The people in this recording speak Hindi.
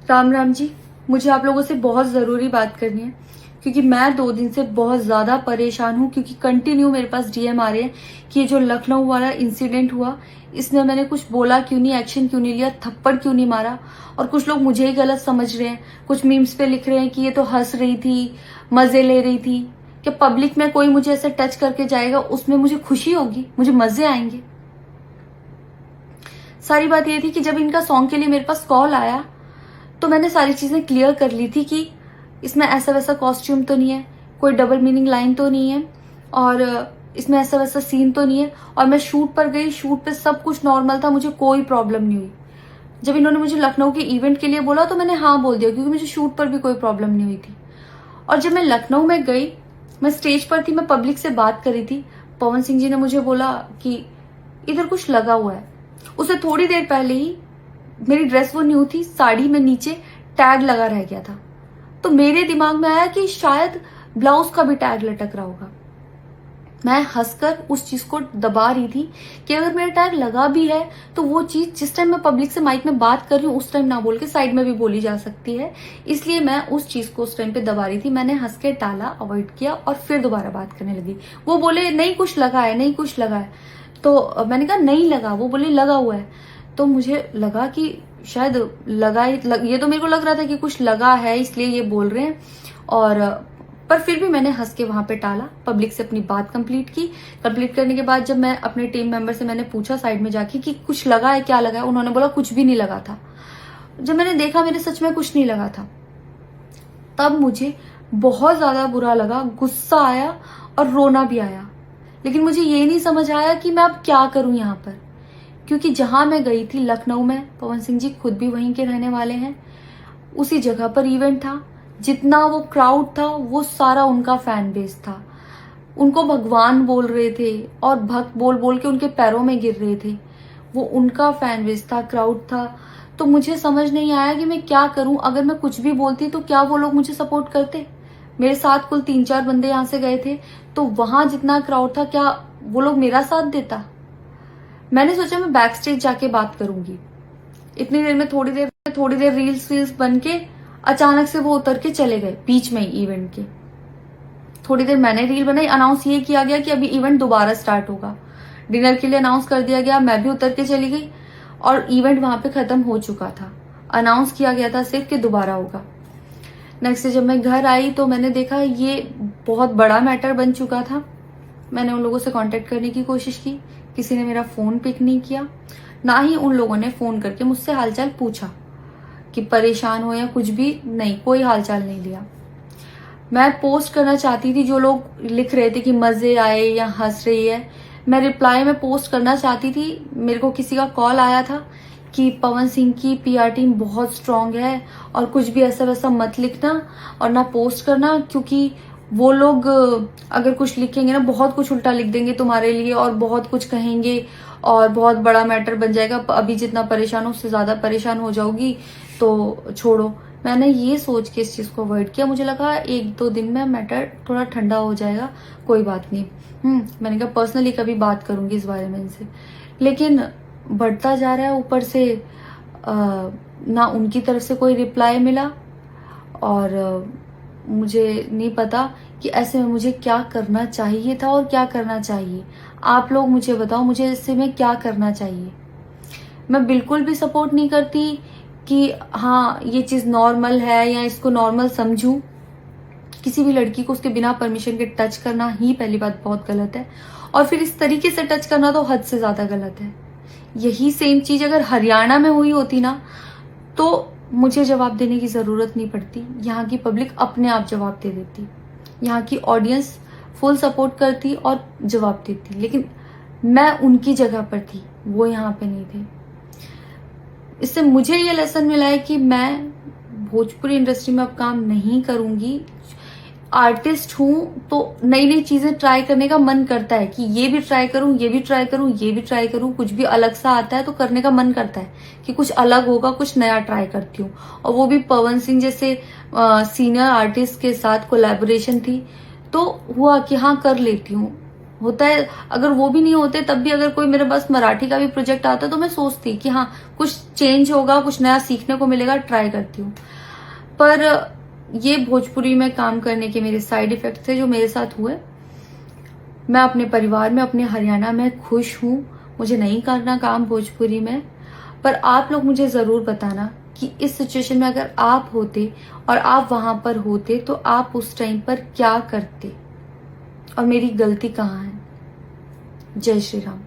राम राम जी। मुझे आप लोगों से बहुत ज़रूरी बात करनी है क्योंकि मैं 2 दिन से बहुत ज़्यादा परेशान हूँ क्योंकि कंटिन्यू मेरे पास डीएम आ रहे हैं कि ये जो लखनऊ वाला इंसिडेंट हुआ इसमें मैंने कुछ बोला क्यों नहीं, एक्शन क्यों नहीं लिया, थप्पड़ क्यों नहीं मारा। और कुछ लोग मुझे ही गलत समझ रहे हैं, कुछ मीम्स पे लिख रहे हैं कि ये तो हंस रही थी, मज़े ले रही थी। कि पब्लिक में कोई मुझे ऐसे टच करके जाएगा उसमें मुझे खुशी होगी, मुझे मज़े आएंगे। सारी बात ये थी कि जब इनका सॉन्ग के लिए मेरे पास कॉल आया तो मैंने सारी चीज़ें क्लियर कर ली थी कि इसमें ऐसा वैसा कॉस्ट्यूम तो नहीं है, कोई डबल मीनिंग लाइन तो नहीं है, और इसमें ऐसा वैसा सीन तो नहीं है। और मैं शूट पर गई, शूट पे सब कुछ नॉर्मल था, मुझे कोई प्रॉब्लम नहीं हुई। जब इन्होंने मुझे लखनऊ के इवेंट के लिए बोला तो मैंने हाँ बोल दिया क्योंकि मुझे शूट पर भी कोई प्रॉब्लम नहीं हुई थी। और जब मैं लखनऊ में गई, मैं स्टेज पर थी, मैं पब्लिक से बात कर रही थी, पवन सिंह जी ने मुझे बोला कि इधर कुछ लगा हुआ है। उसे थोड़ी देर पहले ही मेरी ड्रेस वो न्यू थी, साड़ी में नीचे टैग लगा रह गया था। तो मेरे दिमाग में आया कि शायद ब्लाउज का भी टैग लटक रहा होगा। मैं हंसकर उस चीज को दबा रही थी कि अगर मेरा टैग लगा भी है तो वो चीज जिस टाइम मैं पब्लिक से माइक में बात कर रही हूँ उस टाइम ना बोल के साइड में भी बोली जा सकती है, इसलिए मैं उस चीज को उस टाइम पे दबा रही थी। मैंने हंस के टाला, अवॉइड किया और फिर दोबारा बात करने लगी। वो बोले नहीं कुछ लगा है, नहीं कुछ लगा है। तो मैंने कहा नहीं लगा, वो बोले लगा हुआ है। तो मुझे लगा कि शायद लगा ये तो मेरे को लग रहा था कि कुछ लगा है इसलिए ये बोल रहे हैं। और पर फिर भी मैंने हंस के वहां पे टाला, पब्लिक से अपनी बात कंप्लीट की। कंप्लीट करने के बाद जब मैं अपने टीम मेंबर से मैंने पूछा साइड में जाके कि कुछ लगा है, क्या लगा है, उन्होंने बोला कुछ भी नहीं लगा था। जब मैंने देखा मेरे सच में कुछ नहीं लगा था, तब मुझे बहुत ज्यादा बुरा लगा, गुस्सा आया और रोना भी आया। लेकिन मुझे ये नहीं समझ आया कि मैं अब क्या करूं यहाँ पर, क्योंकि जहां मैं गई थी लखनऊ में, पवन सिंह जी खुद भी वहीं के रहने वाले हैं, उसी जगह पर इवेंट था। जितना वो क्राउड था वो सारा उनका फैन बेस था। उनको भगवान बोल रहे थे और भक्त बोल बोल के उनके पैरों में गिर रहे थे। वो उनका फैन बेस था, क्राउड था। तो मुझे समझ नहीं आया कि मैं क्या करूं। अगर मैं कुछ भी बोलती तो क्या वो लोग मुझे सपोर्ट करते? मेरे साथ कुल 3-4 बंदे यहाँ से गए थे, तो वहां जितना क्राउड था क्या वो लोग मेरा साथ देता? मैंने सोचा मैं बैक स्टेज जाके बात करूंगी। इतनी देर में थोड़ी देर रील्स बन के अचानक से वो उतर के चले गए बीच में ही इवेंट के। थोड़ी देर मैंने रील बनाई, अनाउंस ये किया गया कि अभी इवेंट दोबारा स्टार्ट होगा। डिनर के लिए अनाउंस कर दिया गया, मैं भी उतर के चली गई और इवेंट वहां पे खत्म हो चुका था। अनाउंस किया गया था सिर्फ कि दोबारा होगा। नेक्स्ट जब मैं घर आई तो मैंने देखा ये बहुत बड़ा मैटर बन चुका था। मैंने उन लोगों से कांटेक्ट करने की कोशिश की, किसी ने मेरा फोन पिक नहीं किया, ना ही उन लोगों ने फोन करके मुझसे हालचाल पूछा कि परेशान हो या कुछ भी, नहीं, कोई हालचाल नहीं लिया। मैं पोस्ट करना चाहती थी, जो लोग लिख रहे थे कि मजे आए या हंस रही है, मैं रिप्लाई में पोस्ट करना चाहती थी। मेरे को किसी का कॉल आया था कि पवन सिंह की पीआर टीम बहुत स्ट्रांग है और कुछ भी ऐसा वैसा मत लिखना और ना पोस्ट करना, क्योंकि वो लोग अगर कुछ लिखेंगे ना बहुत कुछ उल्टा लिख देंगे तुम्हारे लिए और बहुत कुछ कहेंगे और बहुत बड़ा मैटर बन जाएगा। अभी जितना परेशान हो उससे ज्यादा परेशान हो जाओगी, तो छोड़ो। मैंने ये सोच के इस चीज को अवॉइड किया। मुझे लगा 1-2 दिन में मैटर थोड़ा ठंडा हो जाएगा, कोई बात नहीं। मैंने कहा पर्सनली कभी बात करूंगी इस बारे में इनसे। लेकिन बढ़ता जा रहा है, ऊपर से ना उनकी तरफ से कोई रिप्लाई मिला और मुझे नहीं पता कि ऐसे में मुझे क्या करना चाहिए था और क्या करना चाहिए। आप लोग मुझे बताओ, मुझे ऐसे में क्या करना चाहिए। मैं बिल्कुल भी सपोर्ट नहीं करती कि हाँ ये चीज नॉर्मल है या इसको नॉर्मल समझूं। किसी भी लड़की को उसके बिना परमिशन के टच करना ही पहली बात बहुत गलत है, और फिर इस तरीके से टच करना तो हद से ज्यादा गलत है। यही सेम चीज अगर हरियाणा में हुई होती ना तो मुझे जवाब देने की जरूरत नहीं पड़ती, यहाँ की पब्लिक अपने आप जवाब दे देती, यहाँ की ऑडियंस फुल सपोर्ट करती और जवाब देती। लेकिन मैं उनकी जगह पर थी, वो यहाँ पे नहीं थे। इससे मुझे ये लेसन मिला है कि मैं भोजपुरी इंडस्ट्री में अब काम नहीं करूंगी। आर्टिस्ट हूं तो नई नई चीजें ट्राई करने का मन करता है कि ये भी ट्राई करूं, ये भी ट्राई करूं, ये भी ट्राई करूं। कुछ भी अलग सा आता है तो करने का मन करता है कि कुछ अलग होगा, कुछ नया ट्राई करती हूँ। और वो भी पवन सिंह जैसे सीनियर आर्टिस्ट के साथ कोलैबोरेशन थी तो हुआ कि हाँ कर लेती हूँ। होता है, अगर वो भी नहीं होते तब भी अगर कोई मेरे पास मराठी का भी प्रोजेक्ट आता तो मैं सोचती कि हाँ कुछ चेंज होगा, कुछ नया सीखने को मिलेगा, ट्राई करती हूँ। पर ये भोजपुरी में काम करने के मेरे साइड इफेक्ट थे जो मेरे साथ हुए। मैं अपने परिवार में, अपने हरियाणा में खुश हूँ, मुझे नहीं करना काम भोजपुरी में। पर आप लोग मुझे जरूर बताना कि इस सिचुएशन में अगर आप होते और आप वहां पर होते तो आप उस टाइम पर क्या करते और मेरी गलती कहाँ है। जय श्री राम।